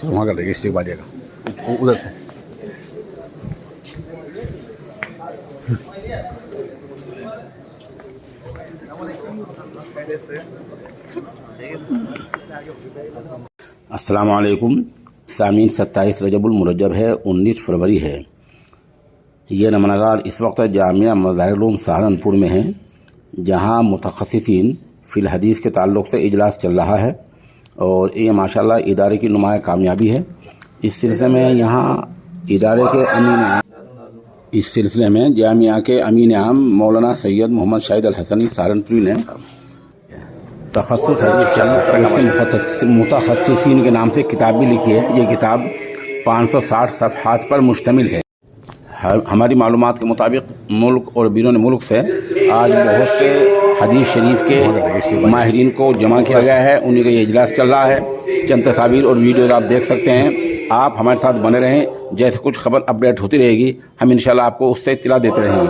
وہاں کر دے گا استقبال دے گا ادھر سے. السلام علیکم سامعین. 27 رجب المرجب ہے، 19 فروری ہے. یہ نمنگار اس وقت جامعہ مظاہر العلوم سہارنپور میں ہیں، جہاں متخصصین فی الحدیث کے تعلق سے اجلاس چل رہا ہے، اور یہ ماشاءاللہ ادارے کی نمایاں کامیابی ہے. اس سلسلے میں یہاں ادارے کے جامعہ کے امین عام مولانا سید محمد شاہد الحسنی سہارنپوری نے تخصص حدیث شریف اور اس کے متخصصین کے نام سے کتاب بھی لکھی ہے. یہ کتاب 560 صفحات پر مشتمل ہے. ہماری معلومات کے مطابق ملک اور بیرون ملک سے آج بہت سے حدیث شریف کے ماہرین کو جمع کیا گیا ہے. انہیں کا یہ اجلاس چل رہا ہے. چند تصاویر اور ویڈیوز آپ دیکھ سکتے ہیں. آپ ہمارے ساتھ بنے رہیں. جیسے کچھ خبر اپڈیٹ ہوتی رہے گی، ہم انشاءاللہ آپ کو اس سے اطلاع دیتے رہیں گے.